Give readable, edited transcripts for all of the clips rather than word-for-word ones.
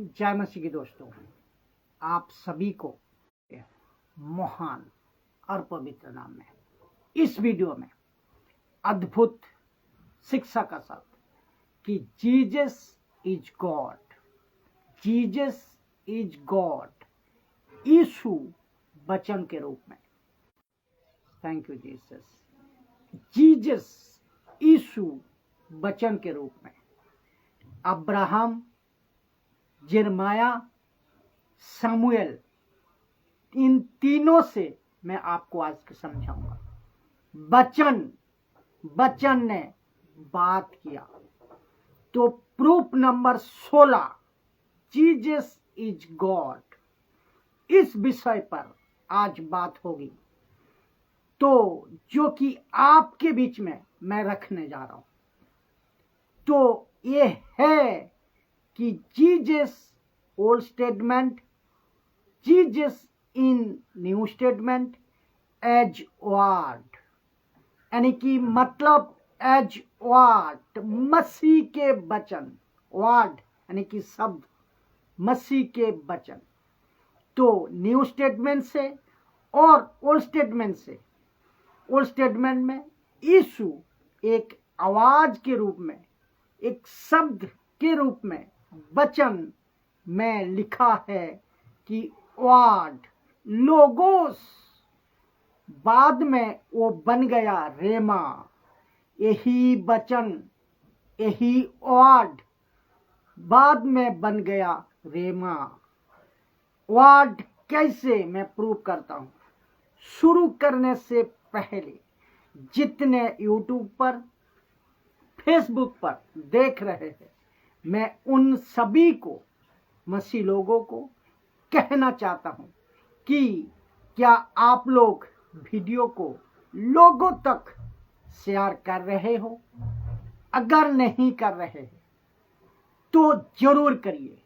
जय मसीह की दोस्तों, आप सभी को महान और पवित्र नाम में इस वीडियो में अद्भुत शिक्षा का साथ कि Jesus is God, Jesus is God, Yeshu वचन के रूप में। Thank you Jesus. Jesus Yeshu वचन के रूप में। अब्राहम, यिर्मयाह, शमूएल, इन तीनों से मैं आपको आज समझाऊंगा। वचन ने बात किया। तो proof number 16, Jesus is God, इस विषय पर आज बात होगी। तो जो कि आपके बीच में मैं रखने जा रहा हूं, तो ये है कि Jesus old statement, Jesus in new statement, as word, यानी कि मतलब एज वर्ड, मसीह के वचन, वर्ड यानी कि शब्द, मसीह के वचन। तो न्यू स्टेटमेंट से और ओल्ड स्टेटमेंट से, ओल्ड स्टेटमेंट में यीशु एक आवाज के रूप में, एक शब्द के रूप में, वचन में लिखा है कि वर्ड, लोगोस, बाद में वो बन गया रेमा। यही वचन, यही वर्ड बाद में बन गया रेमा। वर्ड कैसे मैं प्रूव करता हूं। शुरू करने से पहले जितने यूट्यूब पर, फेसबुक पर देख रहे हैं, मैं उन सभी को, मसीह लोगों को कहना चाहता हूं कि क्या आप लोग वीडियो को लोगों तक शेयर कर रहे हो? अगर नहीं कर रहे हैं तो जरूर करिए,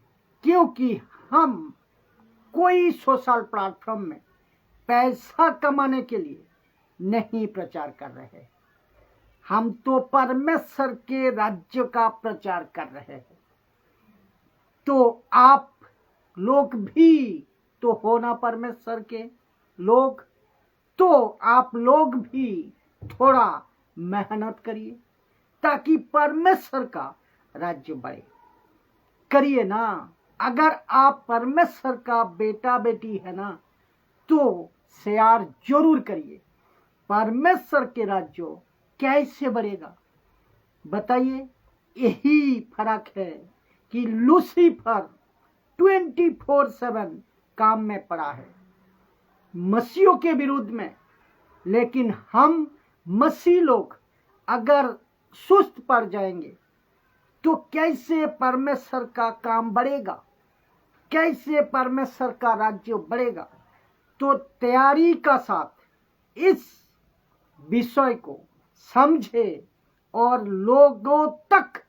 क्योंकि हम कोई सोशल प्लेटफॉर्म में पैसा कमाने के लिए नहीं प्रचार कर रहे हैं। हम तो परमेश्वर के राज्य का प्रचार कर रहे हैं। तो आप लोग भी तो हो ना परमेश्वर के लोग, तो आप लोग भी थोड़ा मेहनत करिए ताकि परमेश्वर का राज्य बढ़े। करिए ना। अगर आप परमेश्वर का बेटा बेटी है ना, तो शेयर जरूर करिए। परमेश्वर के राज्य कैसे बढ़ेगा बताइए। यही फर्क है कि लूसीफर 24/7 काम में पड़ा है मसीहों के विरुद्ध में, लेकिन हम मसीह लोग अगर सुस्त पड़ जाएंगे तो कैसे परमेश्वर का काम बढ़ेगा, कैसे परमेश्वर का राज्य बढ़ेगा। तो तैयारी का साथ इस विषय को समझे और लोगों तक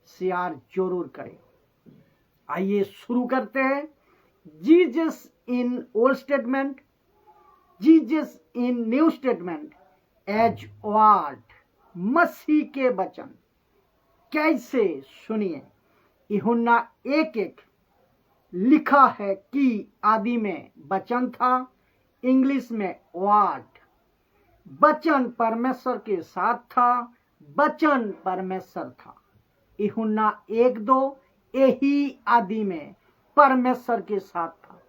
शेयर जरूर करें। आइए शुरू करते हैं। Jesus in old statement, Jesus in new statement, as word, Masih के वचन कैसे, सुनिए। यूहन्ना 1:1 लिखा है कि आदि में वचन था, इंग्लिश में वर्ड, वचन परमेश्वर के साथ था, वचन परमेश्वर था। यूहन्ना 1:2 यही आदि में परमेश्वर के साथ था।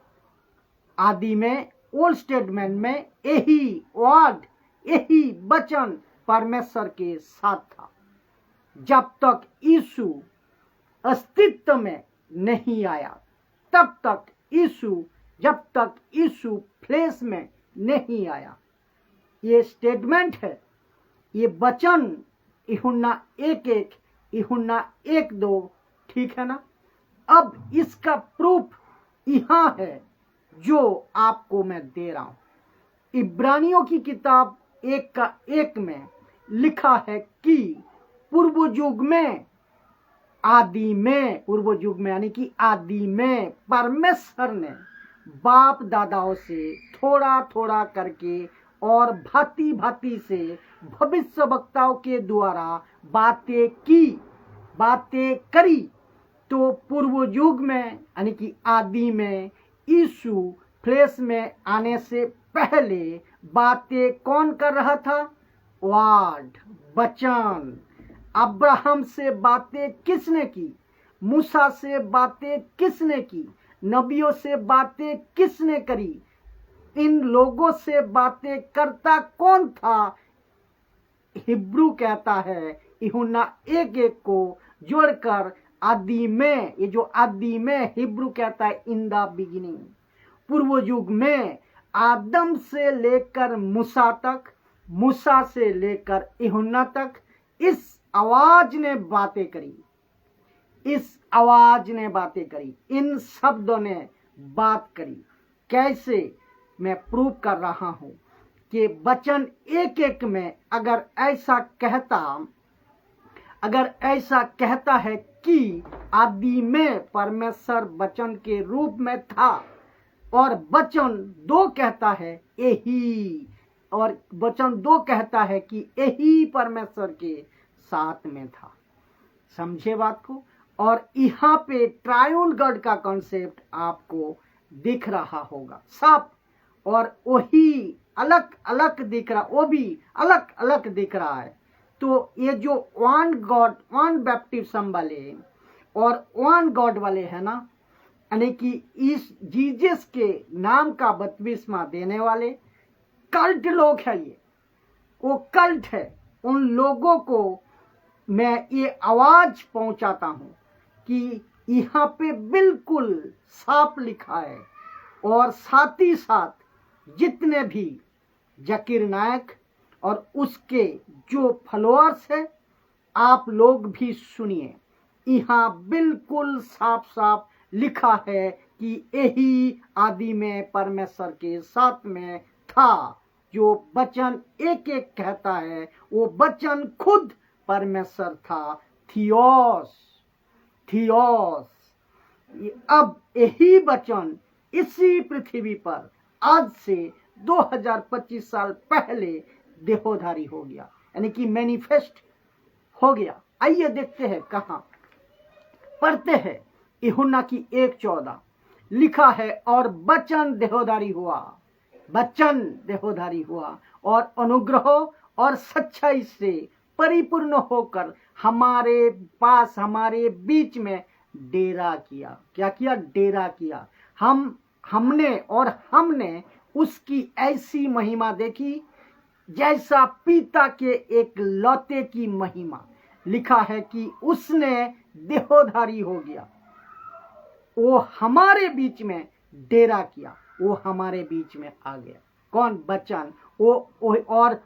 आदि में ओल्ड स्टेटमेंट में यही वर्ड, यही वचन परमेश्वर के साथ था। जब तक यीशु अस्तित्व में नहीं आया, तब तक यीशु, जब तक यीशु फ्लेश में नहीं आया। ये स्टेटमेंट है, ये वचन यूहन्ना 1:1, यूहन्ना 1:2, ठीक है ना। अब इसका प्रूफ यहां है जो आपको मैं दे रहा हूं। इब्रानियों की किताब 1:1 में लिखा है कि पूर्व युग में, आदि में, पूर्व युग में यानी कि आदि में परमेश्वर ने बाप दादाओं से थोड़ा थोड़ा करके और भांति भांति से भविष्यवक्ताओं के द्वारा बातें की, बातें करी। तो पूर्व युग में यानी कि आदि में यीशु फ्लेश में आने से पहले बातें कौन कर रहा था? वर्ड, वचन। अब्राहम से बातें किसने की? मूसा से बातें किसने की? नबियों से बातें किसने करी? इन लोगों से बातें करता कौन था? हिब्रू कहता है, यूहन्ना 1:1 को जोड़कर आदि में, ये जो आदि में हिब्रू कहता है इन द बिगिनिंग, पूर्व युग में आदम से लेकर मूसा तक, मूसा से लेकर यूहन्ना तक इस आवाज ने बातें करी, इस आवाज ने बातें करी, इन शब्दों ने बात करी। कैसे? मैं प्रूव कर रहा हूं कि वचन एक एक में अगर ऐसा कहता है कि आदि में परमेश्वर वचन के रूप में था, और वचन 2 कहता है यही, और वचन 2 कहता है कि यही परमेश्वर के साथ में था। समझे बात को? और यहाँ पे ट्रायून गॉड का कॉन्सेप्ट आपको दिख रहा होगा साफ, और वही अलग अलग दिख रहा, वो भी अलग अलग दिख रहा है। तो ये जो वन गॉड, वन बैप्टिज्म वाले और वन गॉड वाले है ना, यानी कि इस जीसस के नाम का बपतिस्मा देने वाले कल्ट लोग हैं, ये वो कल्ट है। उन लोगों को मैं ये आवाज पहुंचाता हूं कि यहाँ पे बिल्कुल साफ लिखा है, और साथ ही साथ जितने भी जकीर नायक और उसके जो फॉलोअर्स है, आप लोग भी सुनिए। यहाँ बिल्कुल साफ साफ लिखा है कि यही आदि में परमेश्वर के साथ में था। जो वचन एक एक कहता है वो वचन खुद परमेश्वर था, थियोस, थियोस। अब यही वचन इसी पृथ्वी पर आज से 2025 साल पहले देहोधारी हो गया, यानी कि मैनिफेस्ट हो गया। आइए देखते हैं कहाँ पढ़ते हैं। यूहन्ना की 1:14 लिखा है, और वचन देहोधारी हुआ, वचन देहोधारी हुआ और अनुग्रह और सच्चाई से परिपूर्ण होकर हमारे पास, हमारे बीच में डेरा किया। क्या किया? डेरा किया। हमने उसकी ऐसी महिमा देखी जैसा पिता के एक लौते की महिमा। लिखा है कि उसने देहोधारी हो गया, वो हमारे बीच में डेरा किया, वो हमारे बीच में आ गया। कौन? वचन। और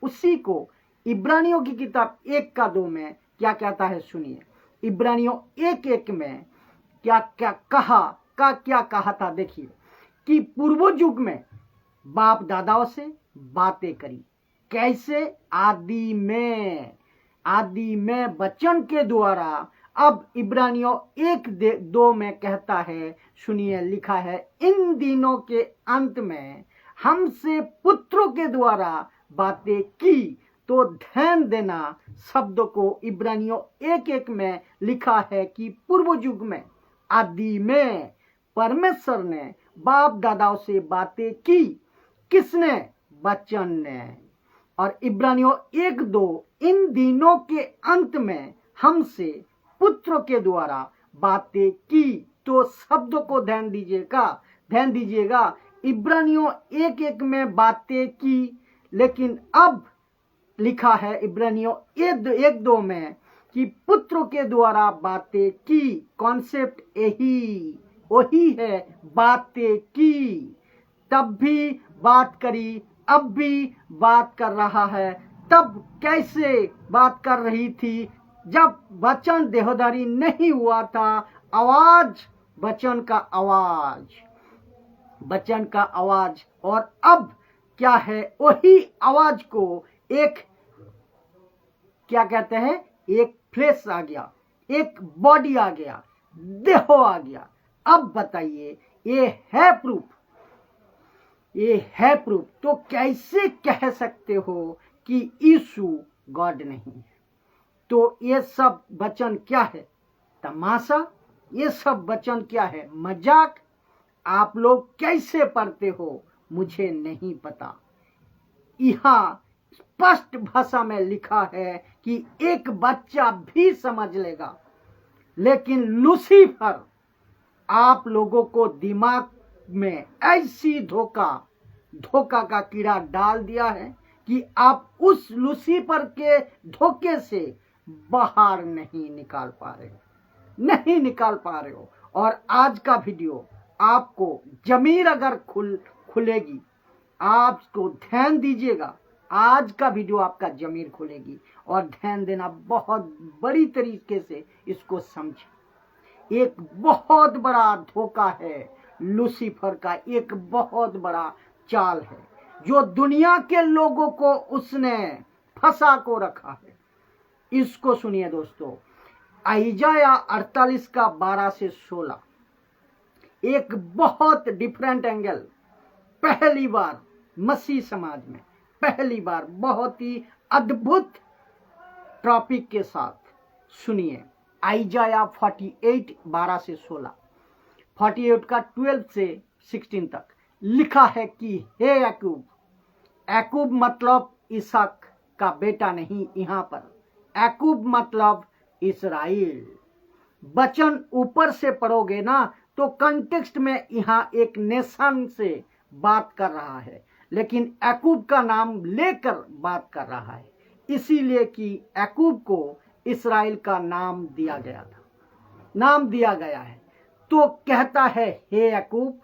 उसी को इब्रानियों की किताब 1:2 में क्या कहता है सुनिए। इब्रानियों 1:1 में क्या कहा था देखिए, कि पूर्व युग में बाप दादाओं से बातें करी। कैसे? आदि में वचन के द्वारा। अब इब्रानियों 1:2 में कहता है सुनिए, लिखा है, इन दिनों के अंत में हमसे पुत्रों के द्वारा बातें की। तो ध्यान देना शब्द को, इब्रानियों 1:1 में लिखा है कि पूर्व युग में आदि में परमेश्वर ने बाप दादाओं से बातें की। किसने? वचन ने। और इब्रानियों 1:2 इन दिनों के अंत में हमसे पुत्रों के द्वारा बातें की। तो शब्दों को ध्यान दीजिएगा। इब्रानियों 1:1 में बातें की, लेकिन अब लिखा है इब्रानियों 1:2 में कि पुत्रों के द्वारा बातें की। कॉन्सेप्ट वही है, बातें की। तब भी बात करी, अब भी बात कर रहा है। तब कैसे बात कर रही थी? जब वचन देहधारी नहीं हुआ था। आवाज, वचन का आवाज। और अब क्या है? वही आवाज को एक, क्या कहते हैं, एक फ्लेश आ गया, एक बॉडी आ गया, देह आ गया। अब बताइए, ये है प्रूफ। तो कैसे कह सकते हो कि यीशु गॉड नहीं है? तो ये सब वचन क्या है? तमाशा। ये सब वचन क्या है? मजाक। आप लोग कैसे पढ़ते हो मुझे नहीं पता। यहाँ स्पष्ट भाषा में लिखा है कि एक बच्चा भी समझ लेगा, लेकिन लूसीफर आप लोगों को दिमाग में ऐसी धोखा का कीड़ा डाल दिया है कि आप उस लूसीफर के धोखे से बाहर नहीं निकाल पा रहे हो। और आज का वीडियो आपको जमीर अगर खुलेगी, आपको ध्यान दीजिएगा, आज का वीडियो आपका जमीर खुलेगी और ध्यान देना, बहुत बड़ी तरीके से इसको समझे। एक बहुत बड़ा धोखा है लूसीफर का, एक बहुत बड़ा चाल है जो दुनिया के लोगों को उसने फंसा को रखा है। इसको सुनिए दोस्तों, आइजाया 48 का 12 से 16 एक बहुत डिफरेंट एंगल, पहली बार मसीह समाज में पहली बार बहुत ही अद्भुत टॉपिक के साथ सुनिए। आइजाया 48 12 से 16, 48 का 12 से 16 तक लिखा है कि हे याकूब, याकूब मतलब इसहाक का बेटा नहीं, यहाँ पर याकूब मतलब इस्राएल। वचन ऊपर से पढ़ोगे ना तो कंटेक्स्ट में यहाँ एक नेशन से बात कर रहा है, लेकिन याकूब का नाम लेकर बात कर रहा है, इसीलिए कि याकूब को इस्राएल का नाम दिया गया है। तो कहता है हे याकूब,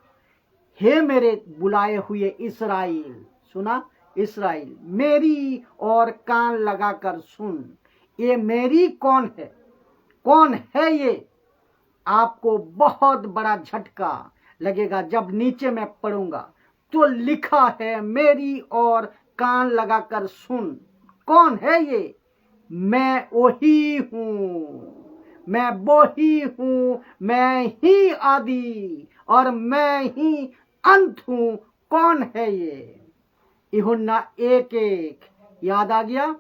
हे मेरे बुलाए हुए इस्राएल, सुना इस्राएल, मेरी और कान लगाकर सुन। ये मेरी कौन है ये? आपको बहुत बड़ा झटका लगेगा जब नीचे मैं पढ़ूंगा तो लिखा है मेरी और कान लगाकर सुन। कौन है ये? मैं वही हूँ, मैं वही हूँ, मैं ही आदि और मैं ही अंत हूँ। कौन है ये? यूहन्ना 1:1 याद आ गया?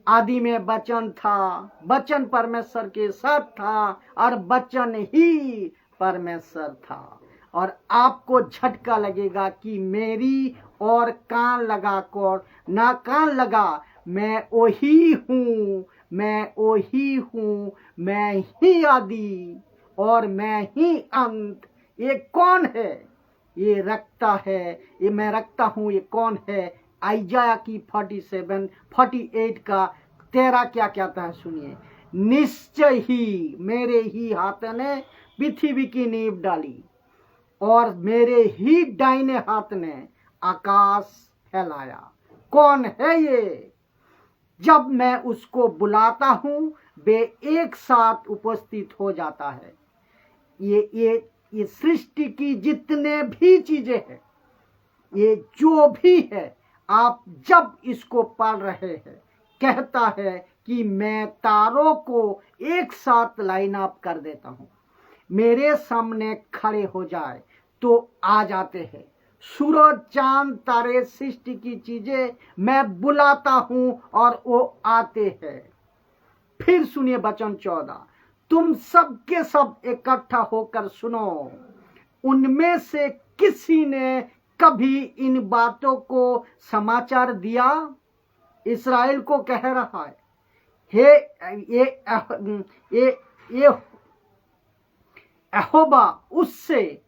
आदि में वचन था, वचन परमेश्वर के साथ था और वचन ही परमेश्वर था। और आपको झटका लगेगा कि मेरी और कान लगाकर ना कान लगा, मैं वही हूँ, मैं वही हूँ, मैं ही आदि और मैं ही अंत। ये कौन है? ये रखता है, ये मैं रखता हूँ। ये कौन है? आइजाया की 48 का 13 क्या कहता है सुनिए। निश्चय ही मेरे ही हाथ ने पृथ्वी की नींव डाली और मेरे ही दाहिने हाथ ने आकाश फैलाया। कौन है ये? जब मैं उसको बुलाता हूं वे एक साथ उपस्थित हो जाता है। ये सृष्टि की जितने भी चीजें हैं, ये जो भी है, आप जब इसको पढ़ रहे हैं, कहता है कि मैं तारों को एक साथ लाइन अप कर देता हूं, मेरे सामने खड़े हो जाए तो आ जाते हैं। सूरज, चांद, तारे, सृष्टि की चीजें मैं बुलाता हूं और वो आते हैं। फिर सुनिए वचन 14, तुम सब के सब इकट्ठा होकर सुनो। उनमें से किसी ने कभी इन बातों को समाचार दिया? इस्राएल को कह रहा है, हे ये यहोवा उससे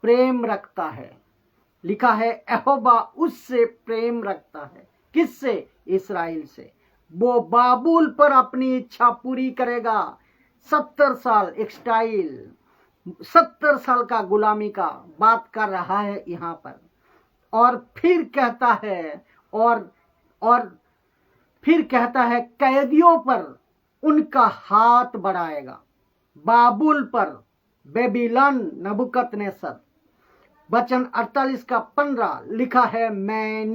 प्रेम रखता है। लिखा है यहोवा उससे प्रेम रखता है। किससे? इस्राएल से। वो बाबुल पर अपनी इच्छा पूरी करेगा। 70 साल एक्सटाइल, 70 साल का गुलामी का बात कर रहा है यहाँ पर। और फिर कहता है और फिर कहता है कैदियों पर उनका हाथ बढ़ाएगा। बाबुल पर, बेबीलोन, नबूकदनेस्सर। वचन 48 का 15 लिखा है मैं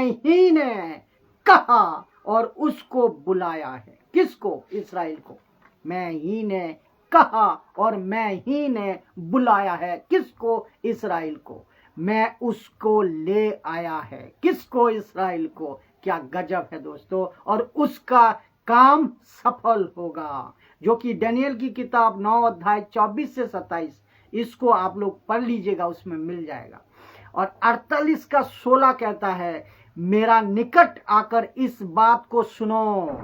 ही ने कहा और उसको बुलाया है। किसको? इस्राएल को। मैं ही ने कहा और मैं ही ने बुलाया है। किसको? इस्राएल को। मैं उसको ले आया है। किसको? इस्राएल को। क्या गजब है दोस्तों, और उसका काम सफल होगा, जो कि दानियेल की किताब 9 अध्याय 24 से 27, इसको आप लोग पढ़ लीजिएगा, उसमें मिल जाएगा। और 48 का 16 कहता है, मेरा निकट आकर इस बात को सुनो,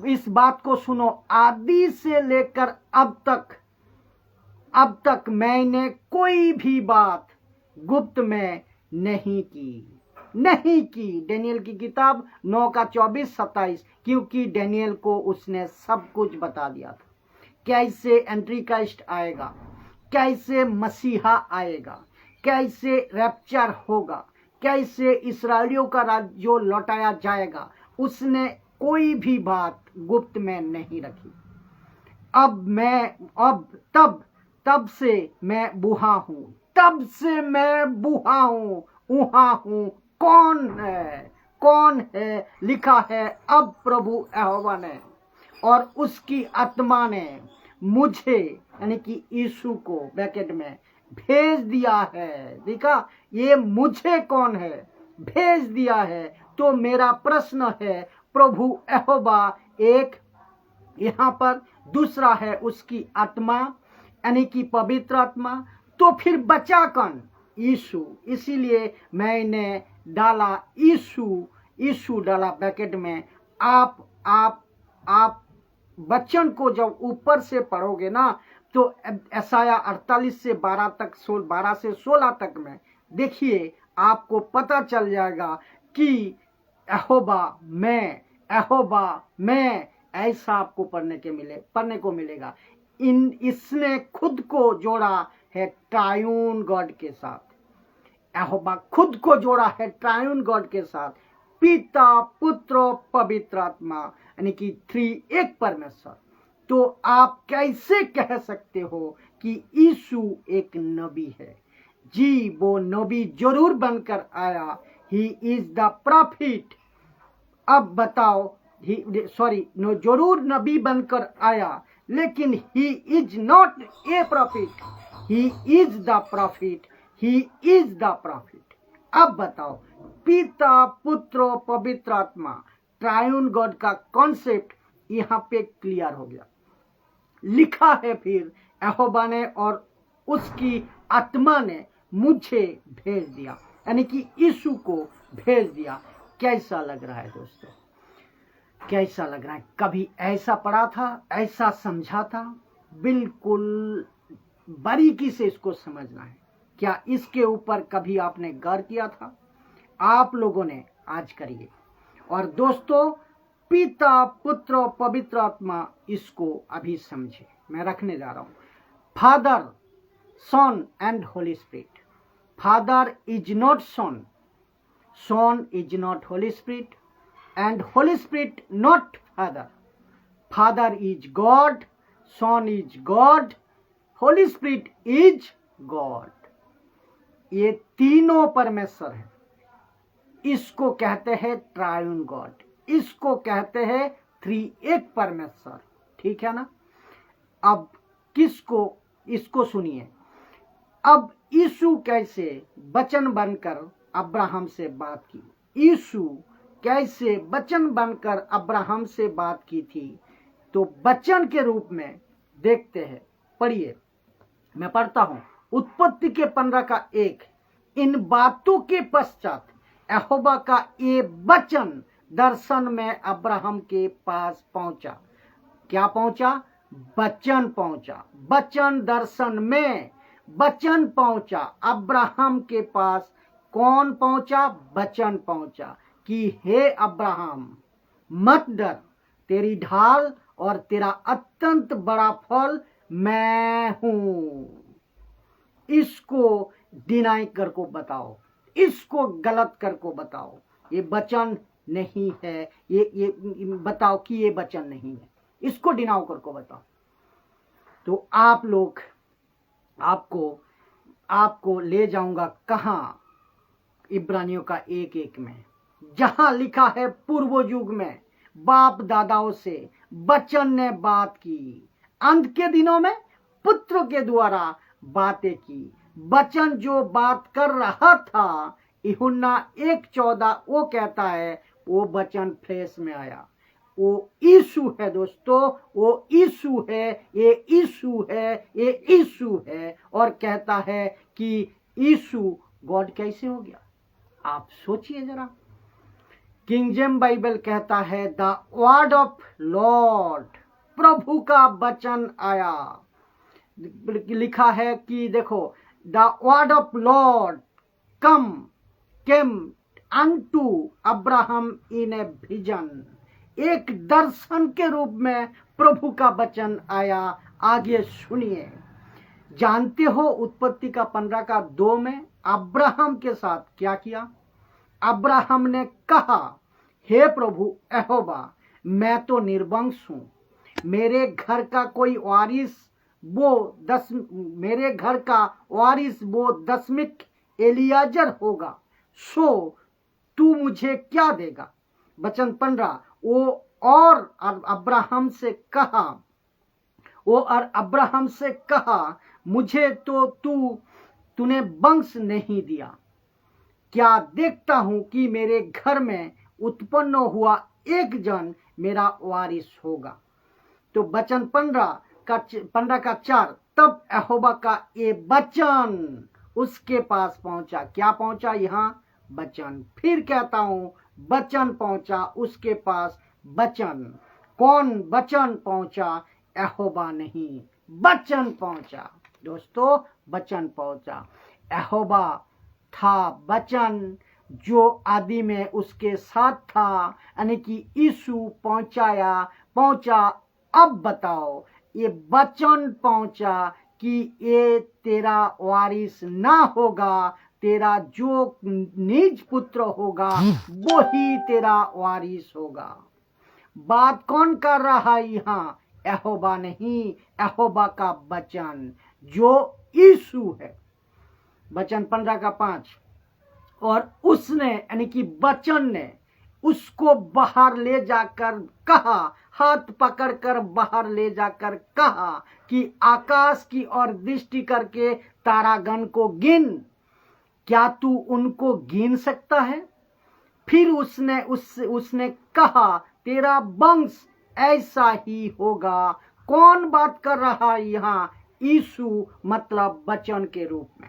इस बात को सुनो, आदि से लेकर अब तक मैंने कोई भी बात गुप्त में नहीं की। दानियेल की किताब 9 का 24-27, क्योंकि दानियेल को उसने सब कुछ बता दिया था, कैसे एंट्री क्राइस्ट आएगा, कैसे मसीहा आएगा, कैसे रैप्चर होगा, कैसे इस्राएलियों का राज्य लौटाया जाएगा। उसने कोई भी बात गुप्त में नहीं रखी। तब से मैं बूढ़ा हूँ, उहा हूँ, कौन है, लिखा है अब प्रभु यहोवा ने और उसकी आत्मा ने मुझे, यानी कि यीशु को ब्रैकेट में, भेज दिया है। देखा, ये मुझे कौन है, भेज दिया है। तो मेरा प्रश्न है, प्रभु यहोवा एक, यहाँ पर दूसरा है उसकी आत्मा, यानी कि पवित्र आत्मा, तो फिर बचा कौन, यीशु। इसीलिए मैंने डाला यीशु डाला ब्रैकेट में। आप वचन को जब ऊपर से पढ़ोगे ना, तो यशाया 48 से 12 से 16 तक में देखिए, आपको पता चल जाएगा कि यहोवा मैं ऐसा आपको पढ़ने को मिलेगा। इसने खुद को जोड़ा है ट्रायून गॉड के साथ। यहोवा खुद को जोड़ा है ट्रायून गॉड के साथ, पिता, पुत्र, पवित्र आत्मा, यानी कि 3 एक परमेश्वर। तो आप कैसे कह सकते हो कि यीशु एक नबी है? जी, वो नबी जरूर बनकर आया, ही इज द प्रॉफिट। अब बताओ, जरूर नबी बनकर आया, लेकिन he is not a profit, he is the profit, he is the profit. अब बताओ, पिता, पुत्र, पवित्र आत्मा, ट्रायून गॉड का कॉन्सेप्ट यहाँ पे क्लियर हो गया। लिखा है फिर यहोवा ने और उसकी आत्मा ने मुझे भेज दिया, यानी कि यीशु को भेज दिया। कैसा लग रहा है दोस्तों, कैसा लग रहा है? कभी ऐसा पढ़ा था, ऐसा समझा था? बिल्कुल बारीकी से इसको समझना है। क्या इसके ऊपर कभी आपने गौर किया था? आप लोगों ने आज करिए। और दोस्तों, पिता, पुत्र, पवित्र आत्मा, इसको अभी समझे। मैं रखने जा रहा हूं, Father, Son and Holy Spirit. Father is not Son, Son is not Holy Spirit, and Holy Spirit not Father. Father is God, Son is God, Holy Spirit is God. ये तीनों परमेश्वर है। इसको कहते हैं ट्रायून गॉड, इसको कहते हैं 3 एक परमेश्वर। ठीक है ना? अब इसको सुनिए। अब यीशु कैसे वचन बनकर अब्राहम से बात की, यीशु कैसे वचन बनकर अब्राहम से बात की थी, तो वचन के रूप में देखते हैं। पढ़िए, मैं पढ़ता हूं, उत्पत्ति के 15 का 1। इन बातों के पश्चात यहोवा का ये वचन दर्शन में अब्राहम के पास पहुंचा। क्या पहुंचा? वचन पहुंचा। वचन दर्शन में वचन पहुंचा अब्राहम के पास। कौन पहुंचा? वचन पहुंचा कि हे अब्राहम, मत डर, तेरी ढाल और तेरा अत्यंत बड़ा फल मैं हूं। इसको डिनाई कर को बताओ, इसको गलत कर को बताओ, ये वचन नहीं है, ये बताओ कि ये वचन नहीं है, इसको डिनाओ कर को बताओ। तो आप लोग, आपको ले जाऊंगा कहां? इब्रानियों का 1:1 में, जहां लिखा है पूर्व युग में बाप दादाओं से वचन ने बात की, अंत के दिनों में पुत्र के द्वारा बातें की। वचन जो बात कर रहा था, यूहन्ना 1:14 वो कहता है, वो वचन फ्लेश में आया। वो यीशु है दोस्तों, वो यीशु है, ये यीशु है, ये यीशु है। और कहता है कि यीशु गॉड कैसे हो गया? आप सोचिए जरा। किंग जेम्स बाइबल कहता है द वर्ड ऑफ लॉर्ड, प्रभु का वचन आया। लिखा है कि देखो, the word of Lord came unto Abraham in a vision. एक दर्शन के रूप में प्रभु का वचन आया। आगे सुनिए। जानते हो उत्पत्ति का 15:2 में अब्राहम के साथ क्या किया? अब्राहम ने कहा, हे प्रभु यहोवा, मैं तो निर्वंश हूं, मेरे घर का वारिस वो दशमिक एलियाजर होगा, सो तू मुझे क्या देगा? वचन 15, वो और अब्राहम से कहा, मुझे तो तूने वंश नहीं दिया। क्या देखता हूं कि मेरे घर में उत्पन्न हुआ एक जन मेरा वारिस होगा। तो वचन 15:4, तब यहोवा का ये वचन उसके पास पहुंचा। क्या पहुंचा? यहाँ वचन। फिर कहता हूं, वचन पहुंचा उसके पास। वचन कौन? वचन पहुंचा, यहोवा नहीं, वचन पहुंचा दोस्तों, वचन पहुंचा। यहोवा था वचन जो आदि में उसके साथ था, यानी कि यीशु पहुंचा। अब बताओ, ये वचन पहुंचा कि ये तेरा वारिस ना होगा, तेरा जो निज पुत्र होगा वो ही तेरा वारिस होगा। बात कौन कर रहा है यहाँ? यहोवा नहीं, यहोवा का वचन जो यीशु है। वचन 15:5, और उसने यानी कि वचन ने उसको बाहर ले जाकर कहा, हाथ पकड़कर बाहर ले जाकर कहा कि आकाश की ओर दृष्टि करके तारागण को गिन, क्या तू उनको गिन सकता है? फिर उसने कहा, तेरा वंश ऐसा ही होगा। कौन बात कर रहा है यहाँ? यीशु, मतलब वचन के रूप में।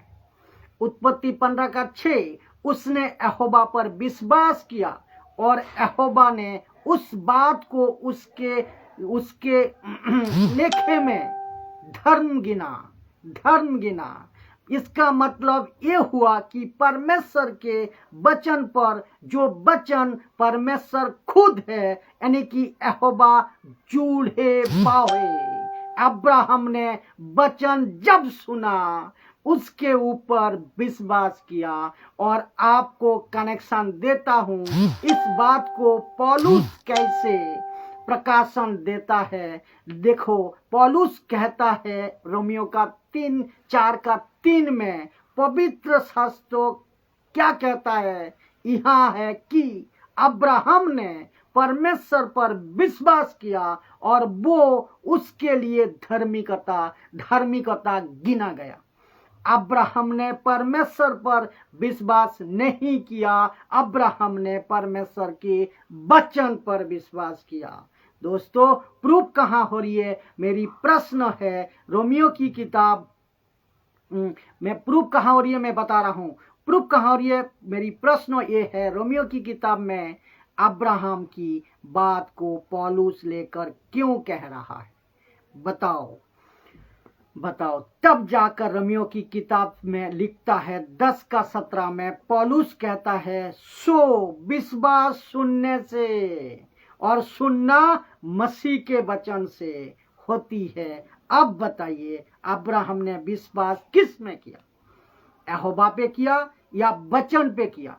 उत्पत्ति 15:6, उसने यहोवा पर विश्वास किया और यहोवा ने उस बात को उसके लेखे में धर्म गिना। इसका मतलब ये हुआ कि परमेश्वर के वचन पर, जो वचन परमेश्वर खुद है, यानी कि यहोवा जूढ़े पावे। अब्राहम ने वचन जब सुना, उसके ऊपर विश्वास किया। और आपको कनेक्शन देता हूं, इस बात को पौलुस कैसे प्रकाशन देता है। देखो, पौलुस कहता है रोमियो का 4:3 में, पवित्र शास्त्र क्या कहता है? यहाँ है कि अब्राहम ने परमेश्वर पर विश्वास किया और वो उसके लिए धार्मिकता गिना गया। अब्राहम ने परमेश्वर पर विश्वास नहीं किया, अब्राहम ने परमेश्वर के वचन पर विश्वास किया। दोस्तों, प्रूफ कहाँ हो रही है? मेरी प्रश्न है रोमियो की किताब में प्रूफ कहाँ हो रही है? मैं बता रहा हूँ प्रूफ कहाँ हो रही है। मेरी प्रश्न ये है, रोमियो की किताब में अब्राहम की बात को पौलुस लेकर क्यों कह रहा है? बताओ। तब जाकर रोमियो की किताब में लिखता है 10:17 में, पौलुस कहता है, सो विश्वास सुनने से और सुनना मसीह के वचन से होती है। अब बताइए, अब्राहम ने विश्वास किस में किया? यहोवा पे किया या वचन पे किया?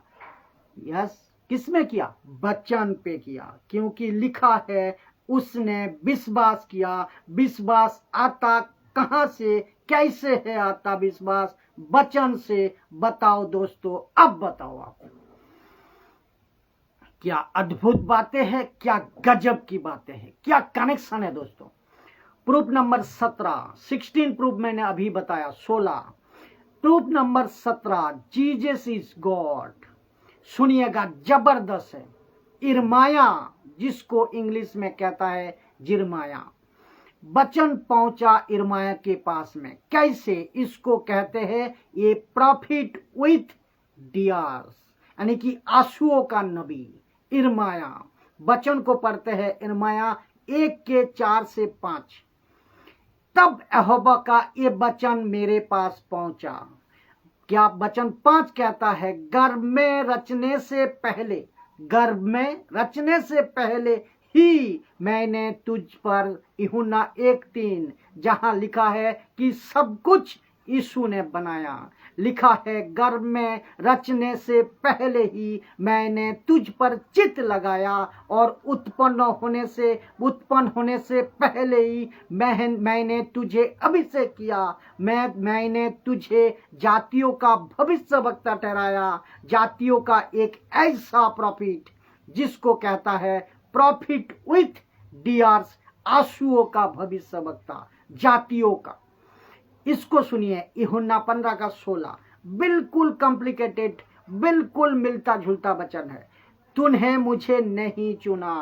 यस, किस में किया? वचन पे किया। क्योंकि लिखा है उसने विश्वास किया। विश्वास आता कहां से, कैसे है आता विश्वास? वचन से। बताओ दोस्तों, अब बताओ आप। क्या अद्भुत बातें हैं, क्या गजब की बातें हैं, क्या कनेक्शन है दोस्तों। प्रूफ नंबर 16 प्रूफ मैंने अभी बताया। 16 proof number 17, Jesus is God. सुनिएगा, जबरदस्त है। इरमाया, जिसको इंग्लिश में कहता है जिरमाया, वचन पहुंचा इरमाया के पास में। कैसे? इसको कहते हैं ये प्रॉफिट विथ डियर्स, यानी कि आंसुओं का नबी इरमाया। वचन को पढ़ते हैं इरमाया 1:4-5। तब यहोवा का ये वचन मेरे पास पहुंचा। क्या वचन 5 कहता है? गर्भ में रचने से पहले, गर्भ में रचने से पहले ही मैंने तुझ पर, यूहन्ना 1:3, जहां लिखा है कि सब कुछ यीशु ने बनाया। लिखा है गर्भ में रचने से पहले ही मैंने तुझ पर चित्त लगाया और उत्पन्न होने से पहले ही मैंने तुझे अभिषेक किया। मैंने तुझे जातियों का भविष्यवक्ता ठहराया, जातियों का एक ऐसा प्रॉफिट जिसको कहता है प्रॉफिट विथ डियर्स, आंसुओं का भविष्यवक्ता, जातियों का। इसको सुनिए, यूहन्ना 15:16, बिल्कुल कॉम्प्लिकेटेड, बिल्कुल मिलता जुलता वचन है। तूने मुझे नहीं चुना,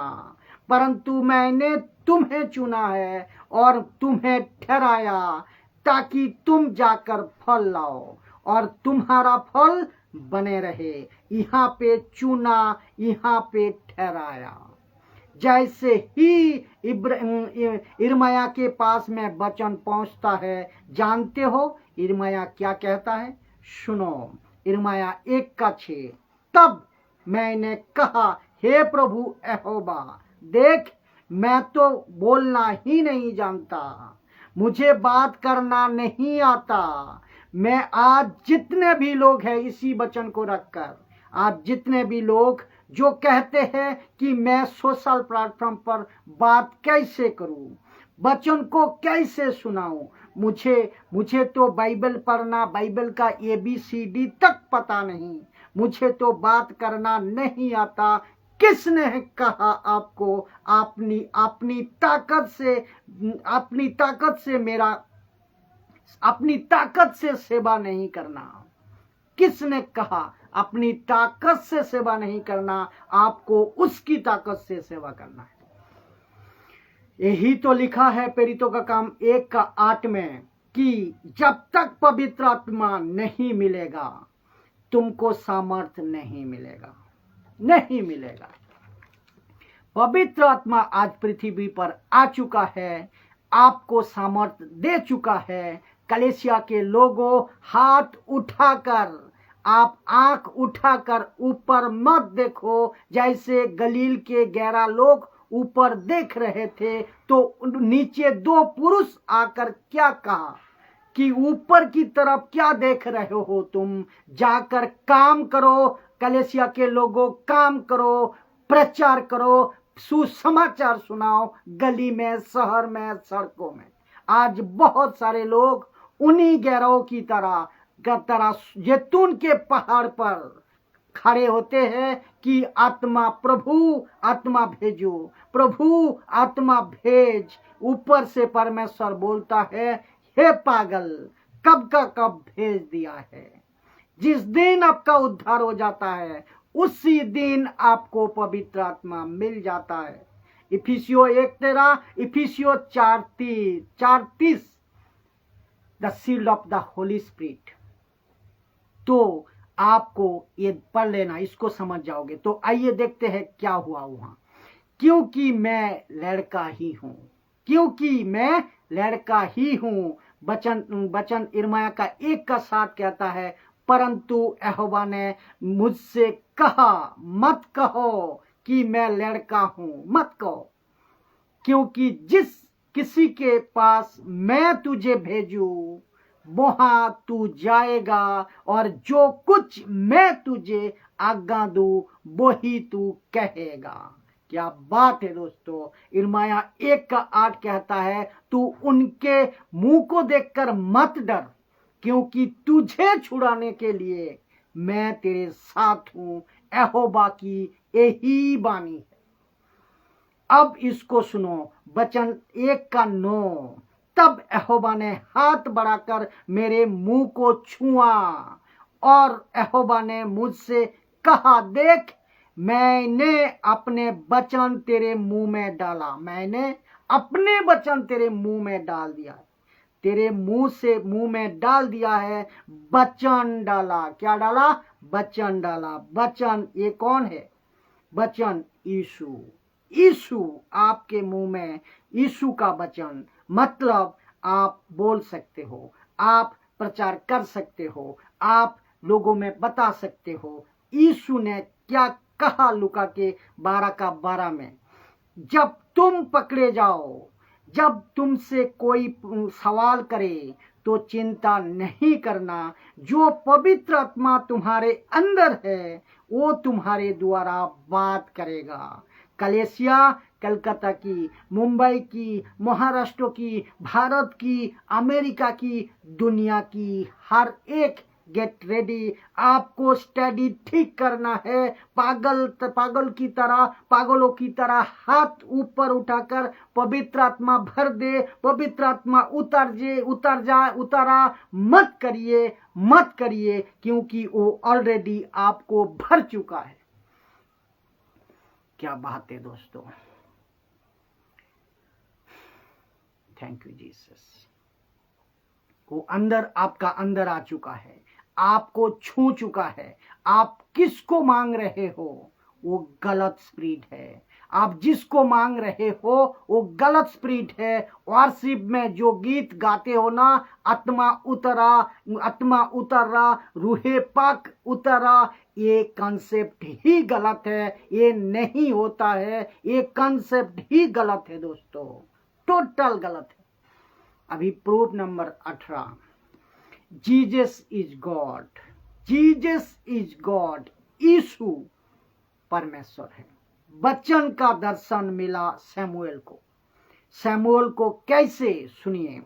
परंतु मैंने तुम्हें चुना है और तुम्हें ठहराया, ताकि तुम जाकर फल लाओ और तुम्हारा फल बने रहे। यहाँ पे चुना, यहाँ पे ठहराया। जैसे ही इरमाया के पास में वचन पहुंचता है, जानते हो इरमाया क्या कहता है? सुनो, इरमाया 1:6। तब मैंने कहा, हे प्रभु यहोवा, देख मैं तो बोलना ही नहीं जानता, मुझे बात करना नहीं आता। मैं आज जितने भी लोग हैं, इसी वचन को रखकर, आज जितने भी लोग जो कहते हैं कि मैं सोशल प्लेटफॉर्म पर बात कैसे करूं, वचन को कैसे सुनाऊं, मुझे तो बाइबल पढ़ना, बाइबल का ABCD तक पता नहीं, मुझे तो बात करना नहीं आता। किसने कहा आपको अपनी ताकत से सेवा नहीं करना? किसने कहा अपनी ताकत से सेवा नहीं करना? आपको उसकी ताकत से सेवा करना है। यही तो लिखा है प्रेरितों का काम 1:8 में कि जब तक पवित्र आत्मा नहीं मिलेगा तुमको सामर्थ्य नहीं मिलेगा, नहीं मिलेगा। पवित्र आत्मा आज पृथ्वी पर आ चुका है, आपको सामर्थ्य दे चुका है। कलीसिया के लोगों, हाथ उठाकर, आप आंख उठाकर ऊपर मत देखो। जैसे गलील के 11 लोग ऊपर देख रहे थे तो नीचे 2 पुरुष आकर क्या कहा कि ऊपर की तरफ क्या देख रहे हो तुम? जाकर काम करो। कलीसिया के लोगों, काम करो, प्रचार करो, सुसमाचार सुनाओ, गली में, शहर में, सड़कों में। आज बहुत सारे लोग उन्हीं 11 की तरह जैतून के पहाड़ पर खड़े होते हैं कि आत्मा, प्रभु आत्मा भेजो, प्रभु आत्मा भेज। ऊपर से परमेश्वर बोलता है, हे पागल, कब का कब भेज दिया है। जिस दिन आपका उद्धार हो जाता है उसी दिन आपको पवित्र आत्मा मिल जाता है। इफिसियों 1:13, इफिसियों 4:30, the sealed of the Holy Spirit. तो आपको ये पढ़ लेना, इसको समझ जाओगे। तो आइए देखते हैं क्या हुआ वहां। क्योंकि मैं लड़का ही हूं, क्योंकि मैं लड़का ही हूं। वचन इरमाया का 1:7 कहता है, परंतु यहोवा ने मुझसे कहा, मत कहो कि मैं लड़का हूं, मत कहो, क्योंकि जिस किसी के पास मैं तुझे भेजूं वहां तू जाएगा और जो कुछ मैं तुझे आज्ञा दूं वही तू कहेगा। क्या बात है दोस्तों। इरमाया 1:8 कहता है, तू उनके मुंह को देखकर मत डर, क्योंकि तुझे छुड़ाने के लिए मैं तेरे साथ हूं। यहोवा की यही वाणी है। अब इसको सुनो, वचन 1:9, तब यहोवा ने हाथ बढ़ाकर मेरे मुंह को छुआ और यहोवा ने मुझसे कहा, देख, मैंने अपने वचन तेरे मुंह में डाला। मैंने अपने वचन तेरे मुंह में डाल दिया, तेरे मुंह में डाल दिया है। वचन डाला। क्या डाला? वचन डाला। वचन ये कौन है? वचन यीशु। यीशु आपके मुंह में, यीशु का वचन मतलब आप बोल सकते हो, आप प्रचार कर सकते हो, आप लोगों में बता सकते हो यीशु ने क्या कहा। लूका के 12:12 में, जब तुम पकड़े जाओ, जब तुमसे कोई सवाल करे तो चिंता नहीं करना, जो पवित्र आत्मा तुम्हारे अंदर है वो तुम्हारे द्वारा बात करेगा। कलेसिया कलकत्ता की, मुंबई की, महाराष्ट्र की, भारत की, अमेरिका की, दुनिया की हर एक, गेट रेडी। आपको स्टडी ठीक करना है। पागलों की तरह हाथ ऊपर उठाकर पवित्र आत्मा भर दे, पवित्र आत्मा उतारा मत करिए, क्योंकि वो ऑलरेडी आपको भर चुका है। क्या बात है दोस्तों। Thank you Jesus. वो अंदर, आपका अंदर आ चुका है, आपको छू चुका है। आप किसको मांग रहे हो वो गलत स्पिरिट है। आप जिसको मांग रहे हो वो गलत स्पिरिट है। वर्शिप में जो गीत गाते हो ना, आत्मा उतरा, रूहे पाक उतरा, ये कॉन्सेप्ट ही गलत है। ये नहीं होता है, ये कॉन्सेप्ट ही गलत है दोस्तों, टोटल गलत है। अभी proof number 18, Jesus is God. Jesus is God. Yeshu परमेश्वर है। वचन का दर्शन मिला शमूएल को। शमूएल को कैसे? सुनिए,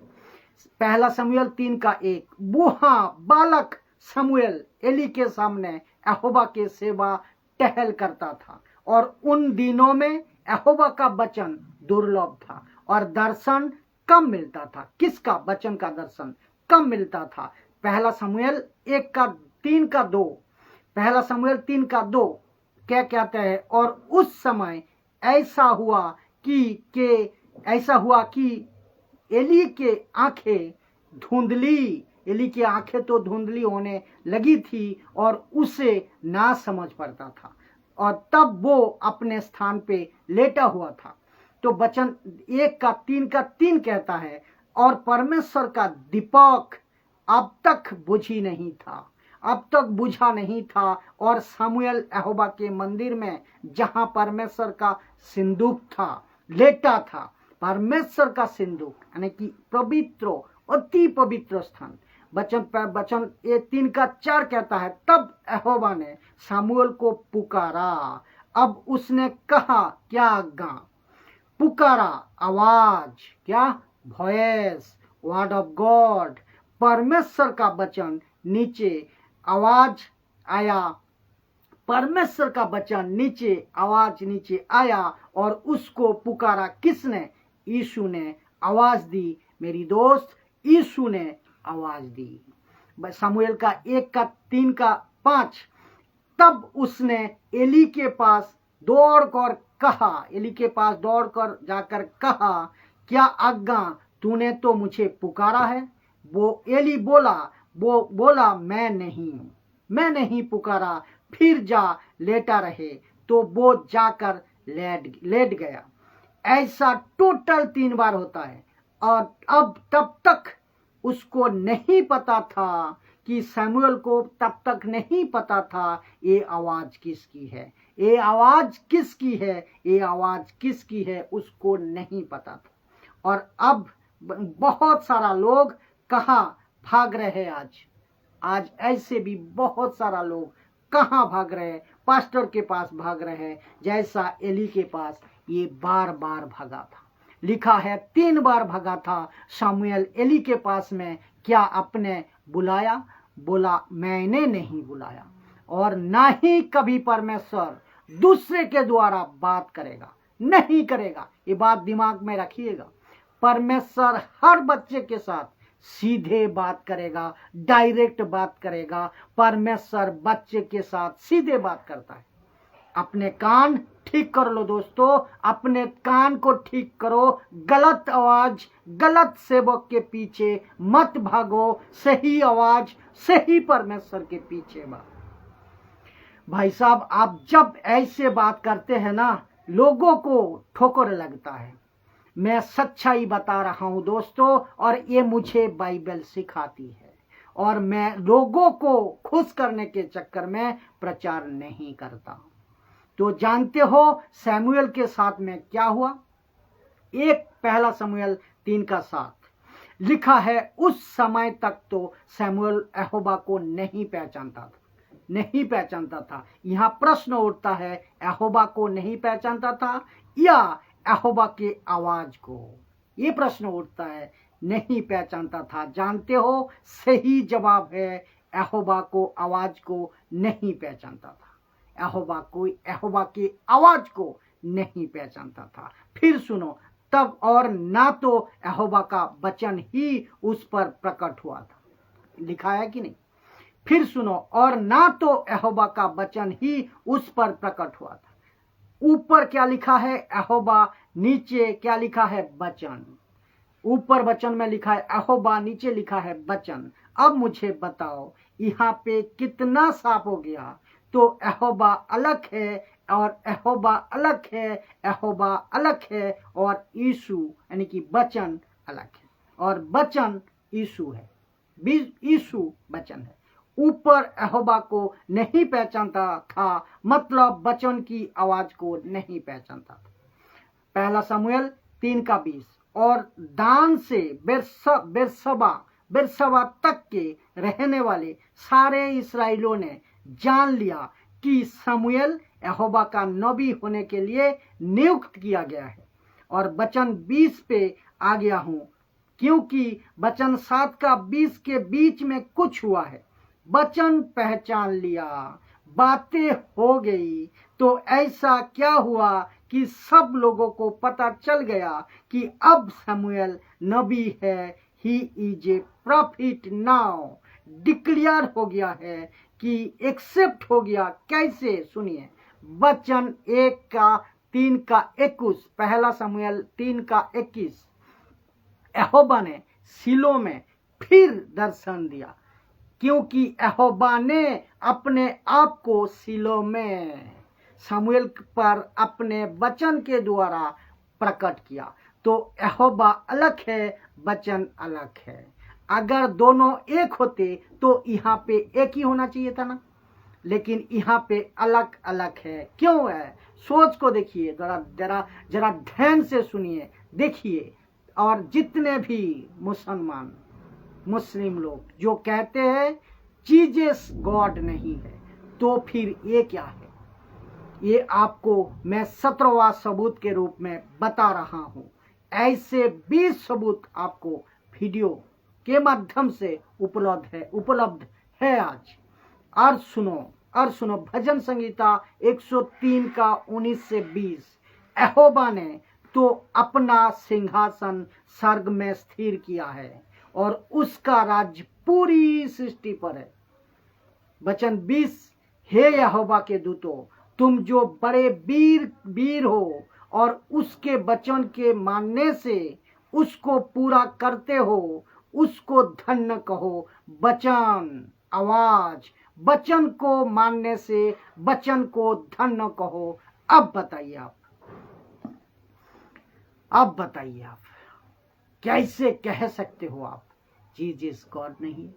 पहला शमूएल 3:1, बूढ़ा बालक शमूएल एली के सामने यहोवा के सेवा टहल करता था, और उन दिनों में यहोवा का वचन दुर्लभ था और दर्शन कम मिलता था। किसका? वचन का दर्शन कम मिलता था। पहला शमूएल 1:3-2, पहला शमूएल 3:2 क्या कहते हैं? और उस समय ऐसा हुआ कि एली के आंखें तो धुंधली होने लगी थी और उसे ना समझ पड़ता था, और तब वो अपने स्थान पे लेटा हुआ था। तो वचन 1:3 कहता है, और परमेश्वर का दीपक अब तक बुझा नहीं था, और शमूएल यहोवा के मंदिर में, जहां परमेश्वर का सिंदूक था, लेटा था। परमेश्वर का सिंदूक यानी कि पवित्र, अति पवित्र स्थान। वचन 3:4 कहता है, तब यहोवा ने शमूएल को पुकारा। अब उसने कहा, क्या आज्ञा? पुकारा, आवाज, क्या? वॉइस, वर्ड ऑफ गॉड, परमेश्वर का वचन नीचे आवाज आया। परमेश्वर का वचन नीचे आया और उसको पुकारा। किसने? यीशु ने आवाज दी। मेरी दोस्त, यीशु ने आवाज दी। शमूएल का 1:3-5, तब उसने एली के पास दौड़कर जाकर कहा, क्या आज्ञा? तूने तो मुझे पुकारा है। वो एली बोला, मैं नहीं पुकारा, फिर जा लेटा रहे। तो वो जाकर लेट गया। ऐसा टोटल 3 बार होता है। और तब तक उसको नहीं पता था कि शमूएल को तब तक नहीं पता था ये आवाज किसकी है, उसको नहीं पता था। और अब बहुत सारा लोग कहाँ भाग रहे हैं? आज ऐसे भी बहुत सारा लोग कहाँ भाग रहे हैं? पास्टर के पास भाग रहे हैं, जैसा एली के पास ये बार भागा था। लिखा है 3 बार भागा था शमूएल एली के पास में। क्या आपने बुलाया? बोला, मैंने नहीं बुलाया। और ना ही कभी परमेश्वर दूसरे के द्वारा बात करेगा, नहीं करेगा। ये बात दिमाग में रखिएगा। परमेश्वर हर बच्चे के साथ सीधे बात करेगा, डायरेक्ट बात करेगा। परमेश्वर बच्चे के साथ सीधे बात करता है। अपने कान ठीक कर लो दोस्तों, अपने कान को ठीक करो। गलत आवाज, गलत सेवक के पीछे मत भागो। सही आवाज, सही परमेश्वर के पीछे भागो। भाई साहब, आप जब ऐसे बात करते हैं ना, लोगों को ठोकर लगता है। मैं सच्चाई बता रहा हूं दोस्तों, और ये मुझे बाइबल सिखाती है, और मैं लोगों को खुश करने के चक्कर में प्रचार नहीं करता। तो जानते हो शमूएल के साथ में क्या हुआ? एक पहला शमूएल 3:7 लिखा है, उस समय तक तो शमूएल यहोवा को नहीं पहचानता था। यहाँ प्रश्न उठता है, यहोवा को नहीं पहचानता था या यहोवा के आवाज को? ये प्रश्न उठता है, नहीं पहचानता था। जानते हो सही जवाब है, यहोवा को आवाज को नहीं पहचानता था। यहोवा की आवाज को नहीं पहचानता था। फिर सुनो, तब और ना तो यहोवा का वचन ही उस पर प्रकट हुआ था। लिखा है कि नहीं? फिर सुनो, और ना तो यहोवा का वचन ही उस पर प्रकट हुआ था। ऊपर क्या लिखा है? यहोवा, नीचे क्या लिखा है? वचन। ऊपर वचन में लिखा है यहोवा, नीचे लिखा है वचन। अब मुझे बताओ, यहाँ पे कितना साफ हो गया? तो यहोवा अलग है और यहोवा अलग है, यहोवा अलग है, और यीशु यानी कि वचन अलग है, और वचन यीशु है। यीशु वचन है। ऊपर यहोवा को नहीं पहचानता था, मतलब वचन की आवाज को नहीं पहचानता था। पहला शमूएल 3:20, और दान से बेरशबा तक के रहने वाले सारे इस्राएलियों ने जान लिया कि शमूएल यहोवा का नबी होने के लिए नियुक्त किया गया है। और वचन 20 पे आ गया हूं, क्योंकि वचन 7-20 के बीच में कुछ हुआ है। वचन पहचान लिया, बातें हो गई, तो ऐसा क्या हुआ कि सब लोगों को पता चल गया कि अब शमूएल नबी है। He is a profit now. Declare हो गया है कि एक्सेप्ट हो गया। कैसे? सुनिए, वचन 1:3-21, पहला शमूएल 3:21, यहोवा ने सीलो में फिर दर्शन दिया, क्योंकि यहोवा ने अपने आप को सीलो में शमूएल पर अपने वचन के द्वारा प्रकट किया। तो यहोवा अलग है, वचन अलग है। अगर दोनों एक होते तो यहाँ पे एक ही होना चाहिए था ना, लेकिन यहाँ पे अलग अलग है। क्यों है? सोच को देखिए, जरा ध्यान से सुनिए, देखिए। और जितने भी मुस्लिम लोग जो कहते हैं जीसस गॉड नहीं है, तो फिर ये क्या है? ये आपको मैं 17वां सबूत के रूप में बता रहा हूं। ऐसे 20 सबूत आपको वीडियो के माध्यम से उपलब्ध है आज। और सुनो भजन संहिता 103:19-20, यहोवा ने तो अपना सिंहासन स्वर्ग में स्थिर किया है और उसका राज्य पूरी सृष्टि पर है। वचन 20, हे यहोवा के दूतों, तुम जो बड़े वीर हो और उसके वचन के मानने से उसको पूरा करते हो, उसको धन्य कहो। वचन, आवाज, वचन को मानने से वचन को धन्य कहो। अब बताइए आप कैसे कह सकते हो आप जीसस गॉड नहीं?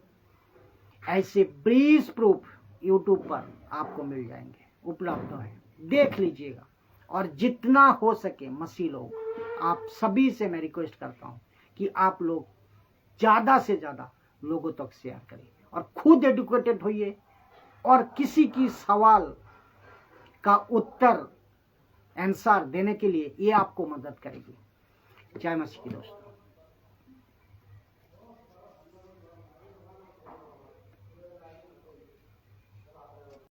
ऐसे 20 प्रूफ यूट्यूब पर आपको मिल जाएंगे, उपलब्ध है, देख लीजिएगा। और जितना हो सके मसीह लोग, आप सभी से मैं रिक्वेस्ट करता हूं कि आप लोग ज्यादा से ज्यादा लोगों तक शेयर करें और खुद एडुकेटेड होइए, और किसी की सवाल का उत्तर आंसर देने के लिए ये आपको मदद करेगी। जय मसीह की दोस्तों।